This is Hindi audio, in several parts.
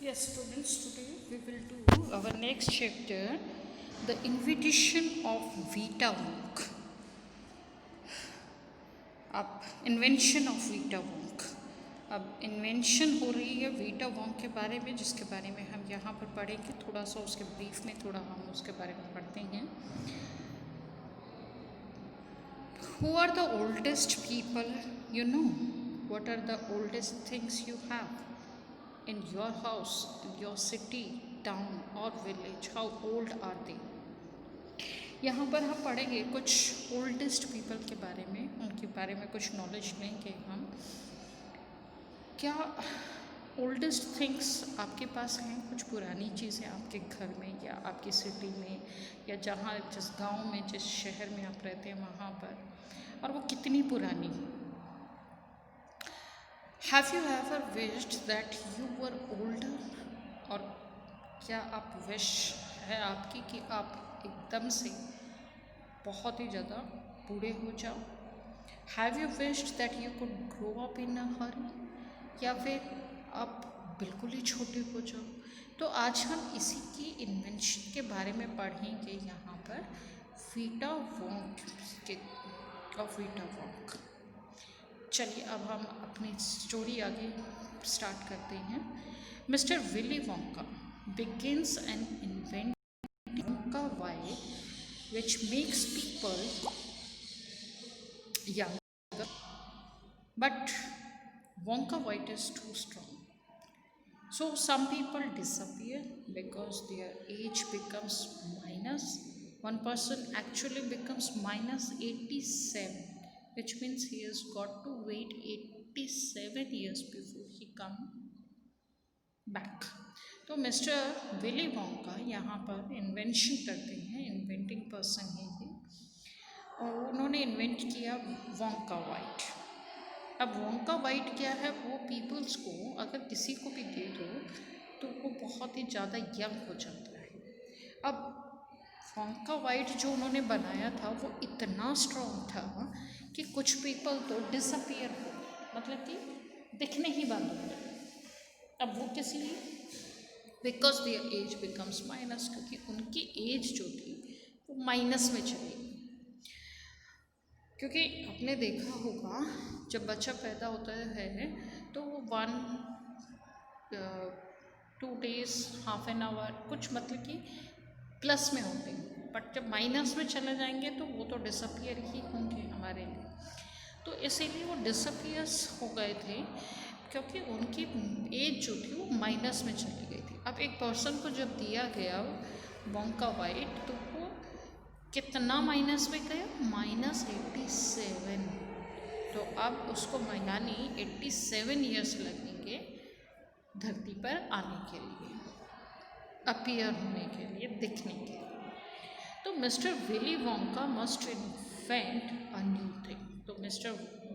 Yes, students, today we will do our next chapter, the invitation of Vita Wonk. अब इन्वेंशन ऑफ वीटा वोंक। अब इन्वेंशन हो रही है वीटा वोंक के बारे में, जिसके बारे में हम यहाँ पर पढ़ेंगे। थोड़ा सा उसके ब्रीफ में थोड़ा हम उसके बारे में पढ़ते हैं। Who are the oldest people you know? What are the oldest things you have in your house, in your city, town or village? How old are they? यहाँ पर हम पढ़ेंगे कुछ ओल्डेस्ट पीपल के बारे में, उनके बारे में कुछ नॉलेज लेंगे हम। क्या ओल्डेस्ट थिंग्स आपके पास हैं? कुछ पुरानी चीज़ें आपके घर में या आपकी सिटी में या जहाँ जिस गांव में जिस शहर में आप रहते हैं वहाँ पर, और वो कितनी पुरानी है। Have you ever wished that you were older? और क्या आप विश है आपकी कि आप एकदम से बहुत ही ज़्यादा बूढ़े हो जाओ? Have you wished that you could grow up in a hurry? या फिर आप बिल्कुल ही छोटे हो जाओ? तो आज हम इसी की इन्वेंशन के बारे में पढ़ेंगे यहाँ पर, वीटा वोंक के ऑफ वीटा वोंक। चलिए अब हम अपनी स्टोरी आगे स्टार्ट करते हैं। Mister Willy Wonka begins an inventing Wonka white which makes people younger, but Wonka white is too strong. So some people disappear because their age becomes minus. One person actually becomes minus 87, which means he has got to wait 87 years before he come back. तो मिस्टर विली वोंका यहाँ पर इन्वेंशन करते हैं, इन्वेंटिंग पर्सन है ये, और उन्होंने इन्वेंट किया वोंका वाइट। अब वोंका वाइट क्या है? वो पीपल्स को अगर किसी को भी दे दो तो वो बहुत ही ज़्यादा यंग हो जाता है। अब वोंका वाइट जो उन्होंने बनाया था वो इतना स्ट्रॉन्ग था कि कुछ पीपल तो डिसअपियर हो, मतलब कि दिखने ही बंद हो गए। अब वो किस लिए? Because their age becomes minus, क्योंकि उनकी एज जो थी वो माइनस में चली गई। क्योंकि आपने देखा होगा जब बच्चा पैदा होता है तो वो 1-2 days, हाफ एन आवर, कुछ मतलब कि प्लस में होते हैं, बट जब माइनस में चले जाएंगे तो वो तो डिसअपियर ही होंगे हमारे लिए। तो इसीलिए वो डिसअपियर्स हो गए थे, क्योंकि उनकी एज जो थी वो माइनस में चली गई थी। अब एक पर्सन को जब दिया गया वोंका वाइट तो वो कितना माइनस में गया? माइनस 87। तो अब उसको यानी 87 ईयर्स लगेंगे धरती पर आने के लिए, अपीयर होने के लिए, दिखने के लिए। तो mister Willy Wonka must invent a new thing. तो मिस्टर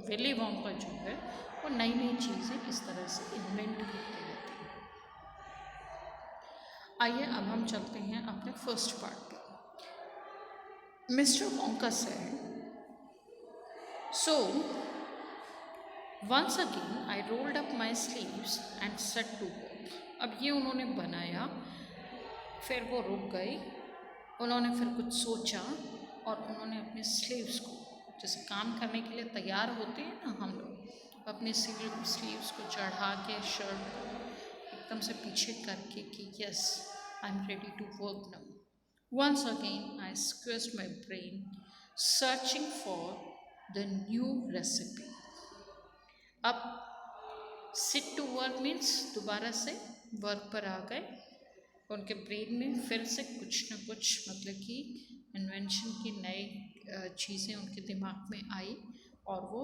विली वोंका जो है वो नई नई चीज़ें इस तरह से इन्वेंट करते रहते हैं। आइए अब हम चलते हैं अपने फर्स्ट पार्ट पर। Mr Wonka said, so once again I rolled up my sleeves and set to work. अब ये उन्होंने बनाया, फिर वो रुक गई, उन्होंने फिर कुछ सोचा और उन्होंने अपने स्लीव्स को, जैसे काम करने के लिए तैयार होते हैं ना हम लोग, अपने स्लीव्स को चढ़ा के शर्ट को एकदम से पीछे करके कि yes I am ready to work now. Once again I squeezed my brain searching for the new recipe. अब सिट टू वर्क मीन्स दोबारा से वर्क पर आ गए, उनके ब्रेन में फिर से कुछ न कुछ मतलब कि इन्वेंशन की नई चीज़ें उनके दिमाग में आई और वो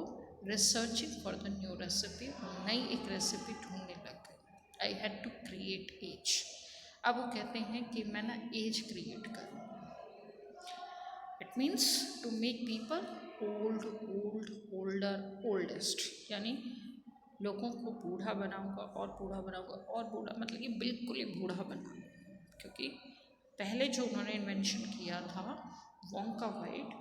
researching for the new recipe, नई एक रेसिपी ढूंढने लग गए। I had to create age. अब वो कहते हैं कि मैं ना एज क्रिएट करूँ। It means to make people old, older, oldest, यानी लोगों को बूढ़ा बनाऊंगा और बूढ़ा बनाऊंगा और बूढ़ा, मतलब कि बिल्कुल ही बूढ़ा बनाऊंगा। क्योंकि पहले जो उन्होंने इन्वेंशन किया था वोंका वाइट,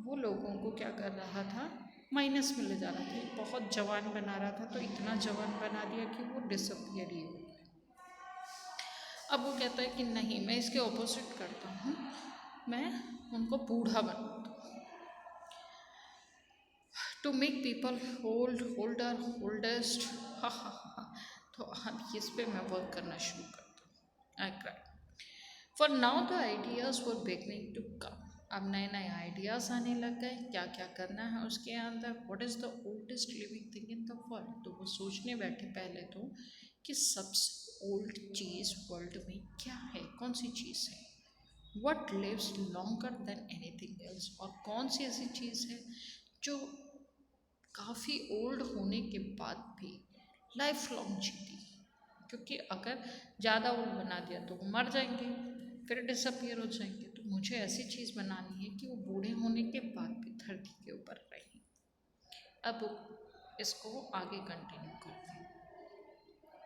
वो लोगों को क्या कर रहा था? माइनस में ले जा रहा था, बहुत जवान बना रहा था, तो इतना जवान बना दिया कि वो डिसअपियर ही हो गए। अब वो कहता है कि नहीं, मैं इसके ऑपोजिट करता हूँ, मैं उनको बूढ़ा बनाता हूँ, टू मेक पीपल होल्डर होल्डेस्ट। हा हा हा। तो अब इस पे मैं वर्क करना शुरू करता हूँ। I cry. For now the ideas were beginning to come. अब नए नए आइडियाज़ आने लग गए, क्या क्या करना है उसके अंदर। What is the oldest living thing in the world. तो वो सोचने बैठे पहले तो कि सबसे ओल्ड चीज़ वर्ल्ड में क्या है, कौन सी चीज़ है। What lives longer than anything else. और कौन सी ऐसी चीज़ है जो काफ़ी ओल्ड होने के बाद भी लाइफ लॉन्ग जीती। क्योंकि अगर ज़्यादा ओल्ड बना दिया तो वो मर जाएंगे, फिर डिसअपियर हो जाएंगे। तो मुझे ऐसी चीज़ बनानी है कि वो बूढ़े होने के बाद भी धरती के ऊपर रहें। अब इसको आगे कंटिन्यू करते हैं।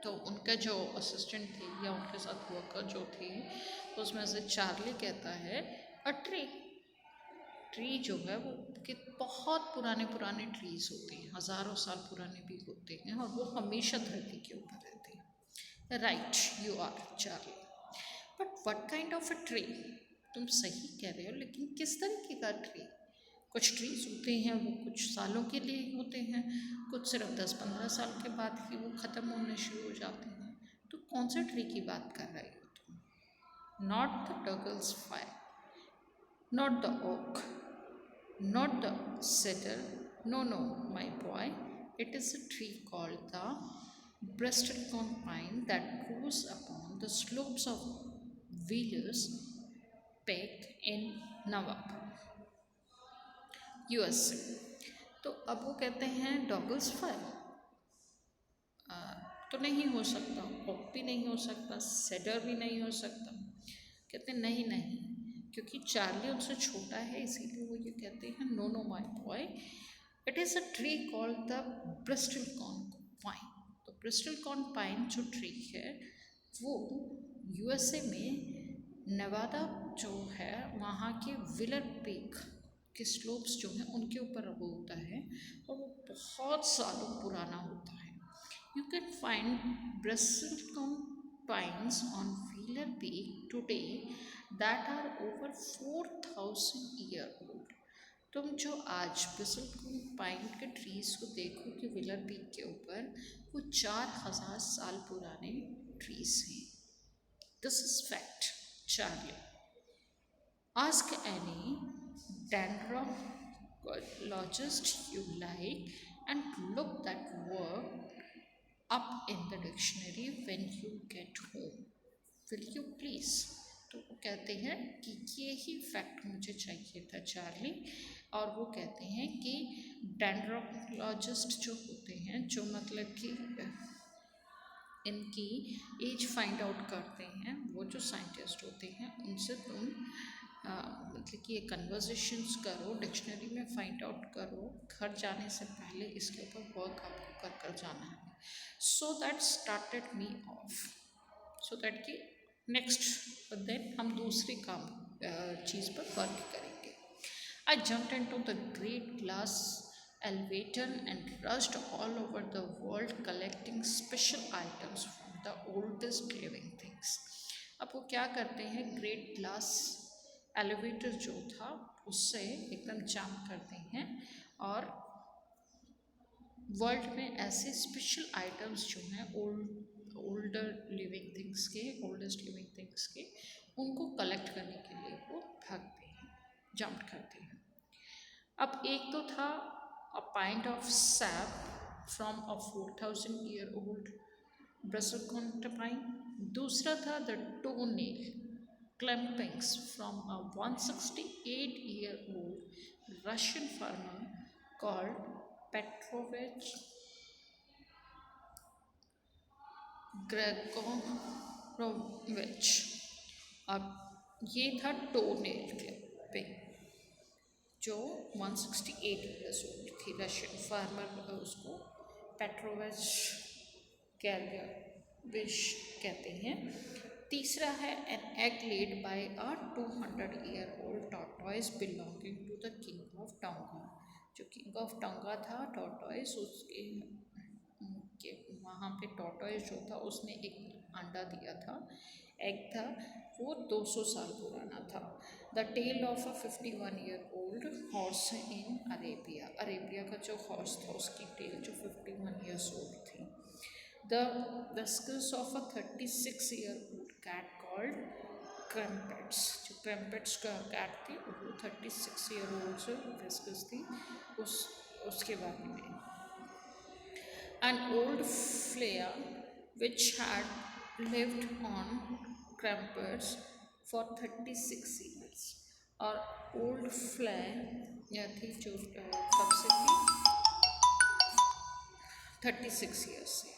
तो उनका जो असिस्टेंट थे या उनके साथ वर्कर जो थे, उसमें से चार्ली कहता है अ ट्री। ट्री जो है वो कि बहुत पुराने पुराने ट्रीज होते हैं, हज़ारों साल पुराने भी होते हैं, और वो हमेशा धरती के ऊपर रहते हैं। Right, you are Charlie, but what kind of a tree. तुम सही कह रहे हो, लेकिन किस तरीके का ट्री। कुछ ट्रीज होते हैं वो कुछ सालों के लिए ही होते हैं, कुछ सिर्फ 10-15 साल के बाद ही वो ख़त्म होने शुरू हो जाते हैं। तो कौन से ट्री की बात कर रहे हो तुम। Not the Douglas fire, not the oak, not the cedar. No, no, my boy. It is a tree called the Bristlecone pine that grows upon the slopes of Wheeler's Peak in Nawab, USA। तो अब वो कहते हैं डॉगल्स फायर तो नहीं हो सकता, ओक भी नहीं हो सकता, सेडर भी नहीं हो सकता। कहते हैं नहीं नहीं, क्योंकि चार्ली उनसे छोटा है इसीलिए वो ये कहते हैं no no my boy, it is a tree called the bristlecone pine. तो ब्रिस्टलकॉर्न पाइन जो ट्री है वो यूएसए में नेवादा जो है वहाँ के विलर पीक के स्लोप्स जो हैं उनके ऊपर वो होता है, और वो बहुत सालों पुराना होता है। You can find bristlecone pines on Wheeler Peak today that are over 4,000 year old। तुम जो आज ब्रिस्टलकोन पाइन के ट्रीज को देखो कि व्हीलर पीक के ऊपर, वो 4,000 साल पुराने ट्रीज हैं। This is fact Charlie. Ask any dendrologist you like and look that word up in the dictionary when you get home, will you please। तो वो कहते हैं कि ये ही फैक्ट मुझे चाहिए था चार्ली। और वो कहते हैं कि डेंड्रोलॉजिस्ट जो होते हैं, जो मतलब कि इनकी एज फाइंड आउट करते हैं, वो जो साइंटिस्ट होते हैं उनसे तुम मतलब कि ये कन्वर्जेशंस करो, डिक्शनरी में फाइंड आउट करो, घर जाने से पहले इसके ऊपर वर्क आपको कर कर जाना है। So that started me of, so that कि नेक्स्ट देन हम दूसरी काम चीज़ पर वर्क करेंगे। आई jumped into the great glass elevator and rushed all over the world collecting special items from the oldest living things। अब वो क्या करते हैं, ग्रेट ग्लास एलिवेटर जो था उससे एकदम जंप करते हैं और वर्ल्ड में ऐसे स्पेशल आइटम्स जो हैं ओल्डेस्ट लिविंग थिंग्स के, उनको कलेक्ट करने के लिए वो भागते हैं, जंप करते हैं। अब एक तो था a pint of sap from a 4,000 year old Bristlecone pine, दूसरा था the toenail clippings from a 168 year old Russian farmer called Petrovich Gregorovich। अब ये था toenail clipping जो 168 ईयर्स ओल्ड थी, रशियन फार्मर, उसको पेट्रोविच गैलविश कहते हैं। तीसरा है an egg laid by a 200 year old tortoise belonging to the king of Tonga. जो किंग ऑफ टोंगा था टॉर्टॉइस, उसके वहाँ पे टॉर्टॉइस जो था उसने एक अंडा दिया था, एग था, वो 200 साल पुराना था। The tail of a 51-year-old horse in Arabia, Arabia का जो हॉर्स था उसकी टेल जो 51 ईयर्स ओल्ड थी। The whiskers of a 36-year-old cat called Crumpets, जो क्रम्पेट्स का कैट थी वो 36-year-old जो whiskers थी उसके बारे में। An old flea which had lived on crumpets for 36 years, और ओल्ड फ्लैग या थी जो कब से थी 36 years से।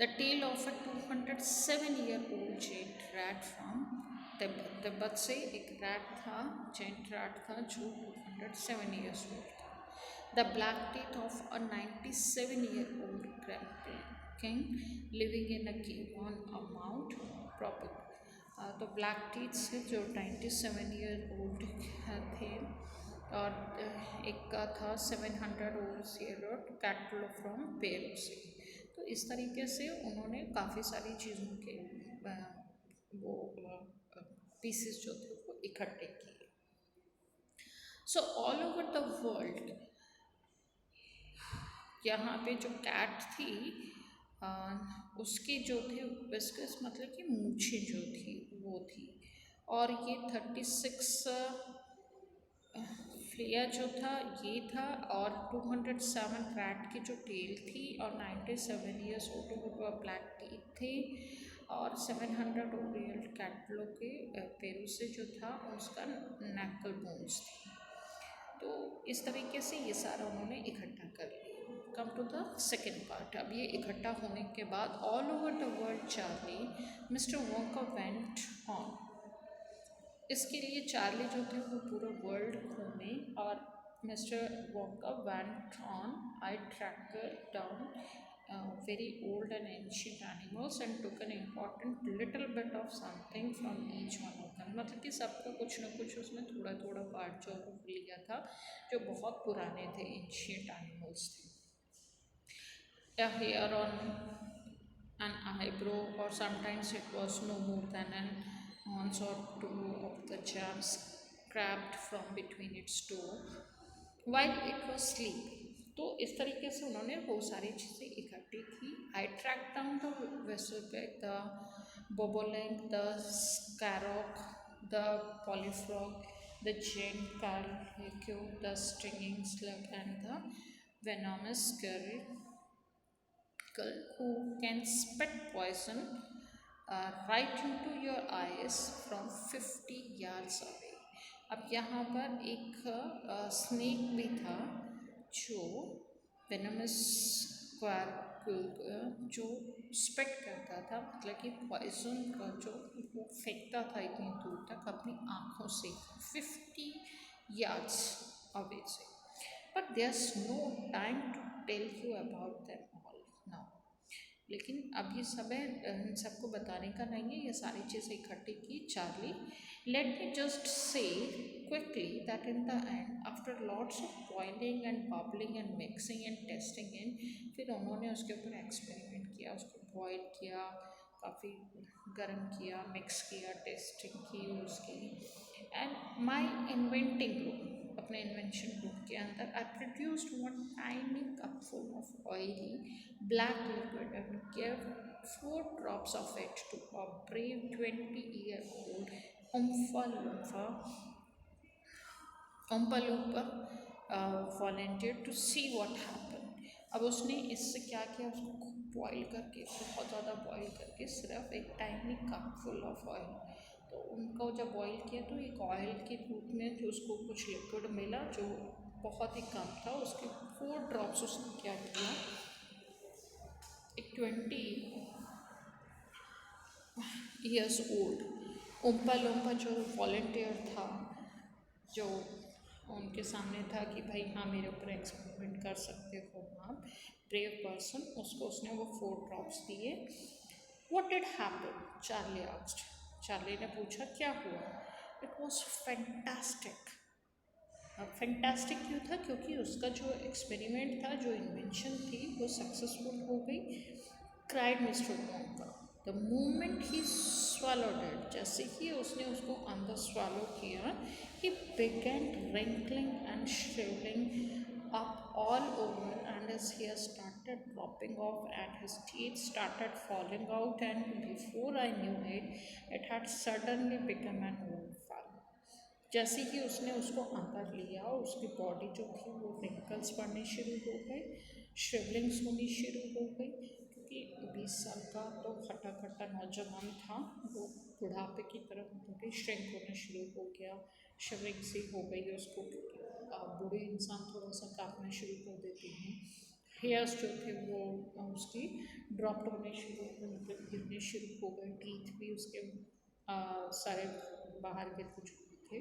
The tail of a 207-year-old giant rat from Tibet, Tibet से एक रैट था, जेंट रैट था जो 207 years old था। The black teeth of a 97-year-old king living in a cave on a mount proper, तो ब्लैक टीथ से जो 97-year-old थे, और एक का था 700 कैटल फ्रॉम पेरू से। तो इस तरीके से उन्होंने काफ़ी सारी चीज़ों के वो पीसेस जो थे वो इकट्ठे किए। So all over the world यहाँ पे जो कैट थी उसके जो थे विस्कस मतलब कि मूछें जो थी वो थी, और ये 36 फ्लेयर जो था ये था, और 207 रैट की जो टेल थी, और 97 ईयर्स ओल्ड ब्लैक टीथ थे, और 700 ओरियल कैटलों के पेरू से जो था उसका नैकल बोन्स थी। तो इस तरीके से ये सारा उन्होंने इकट्ठा कर लिया। Come to the second part. अब ये इकट्ठा होने के बाद all over the world Charlie mister Wonka went on, इसके लिए चार्ली जो थे वो पूरा वर्ल्ड घूमे, और mister Wonka went on I tracked down very old and ancient animals and took an important little bit of something from each one of them, मतलब कि सबका कुछ ना कुछ उसमें थोड़ा थोड़ा पार्ट जो लिया था जो बहुत पुराने थे, एंशियंट एनिमल्स थे। A hair on an eyebrow, or sometimes it was no more than an ounce or two of the jam scraped from between its toe while it was sleeping। तो इस तरीके से उन्होंने वो सारी चीज़ें इकट्ठी की। I track down the whistleback, the bobolink, the skrock, the polyfrog, the giant curlicue, the stinging slug and the venomous squirrel who can spit poison right into your eyes from 50 yards away। अब यहाँ पर एक स्नेक भी था जो वेनमस जो स्पिट करता था, मतलब कि पॉइजन का जो वो फेंकता था इतनी दूर तक अपनी आँखों से 50 yards अवे से। But there is no time to tell you about them all now, लेकिन अब ये सब है, इन सबको बताने का नहीं है, ये सारी चीज़ें इकट्ठी की Charlie. Let me just say quickly that in the end after lots of boiling and bubbling and mixing and testing in, फिर उन्होंने उसके ऊपर एक्सपेरिमेंट किया, उसको बॉयल किया, काफ़ी गर्म किया, मिक्स किया, टेस्टिंग की उसकी, एंड माई इन्वेंटिंग रूम, अपने इन्वेंशन रूम के अंदर I produced one tiny cup full of oily black liquid and gave 4 drops of it to a brave 20-year-old Oompa Loompa volunteer to see what happened। अब उसने इससे क्या किया, उसको खूब बॉयल करके, बहुत ज़्यादा बॉयल करके, सिर्फ एक tiny cup full of oil, तो उनको जब बॉयल किया तो एक ऑयल के रूप में जो उसको कुछ लिक्विड मिला जो बहुत ही कम था, उसके 4 ड्रॉप्स उसने क्या किया, एक 20 years old उम्पा लुम्पा जो वॉलंटियर था, जो उनके सामने था कि भाई हाँ मेरे ऊपर एक्सपेरिमेंट कर सकते हो आप, ब्रेव पर्सन, उसको उसने वो 4 ड्रॉप्स दिए। What did happen, Charlie asked, Charlie ने पूछा क्या हुआ। It was fantastic. अब फैंटास्टिक क्यों था, क्योंकि उसका जो एक्सपेरिमेंट था, जो इन्वेंशन थी वो सक्सेसफुल हो गई। Cried mister Wonka, the moment he swallowed it, जैसे ही उसने उसको अंदर swallow किया, he began wrinkling and shriveling up all over, and his hair started dropping off and his teeth started falling out, and before I knew it, it had suddenly become an old fellow. जैसे ही उसने उसको अंदर लिया, उसकी बॉडी जो थी वो रिंकल्स पड़ने शुरू हो गए, श्रिवलिंग्स होनी शुरू हो गई, क्योंकि 20 साल का तो खट्टा खट्टा नौजवान था, वो बुढ़ापे की तरफ थोड़ी श्रिंक होना शुरू हो गया, श्रिवलिंग सी हो गई उसको, क्योंकि बूढ़े इंसान थोड़ा सा काँपना शुरू कर देते हैं। हेयर्स जो थे वो उसकी ड्रॉप होने शुरू, मतलब गिरने शुरू हो गए, टीथ भी उसके सारे बाहर गिर चुके थे,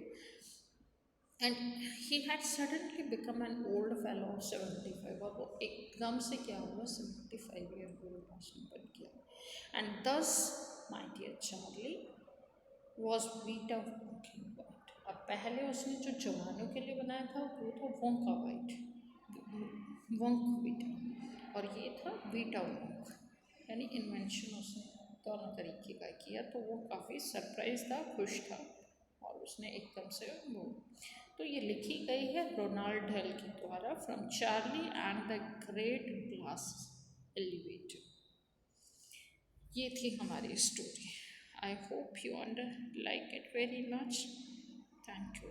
and he had suddenly become an old fellow of 75, और वो एकदम से क्या हुआ, 75 ईयर ओल्ड पर्सन बन गया। And thus my dear Charlie was beat of walking white. अब पहले उसने जो जवानों के लिए बनाया था वो था वोंका वाइट, वोंक वीटा, और ये था वीटा वोंक, यानी इन्वेंशन उसने दोनों तरीके का किया, तो वो काफ़ी सरप्राइज था, खुश था, और उसने एकदम से वो, तो ये लिखी गई है रोनाल्ड हेल के द्वारा, from Charlie and the great glass elevator. ये थी हमारी story. I hope you under like it very much. Thank you.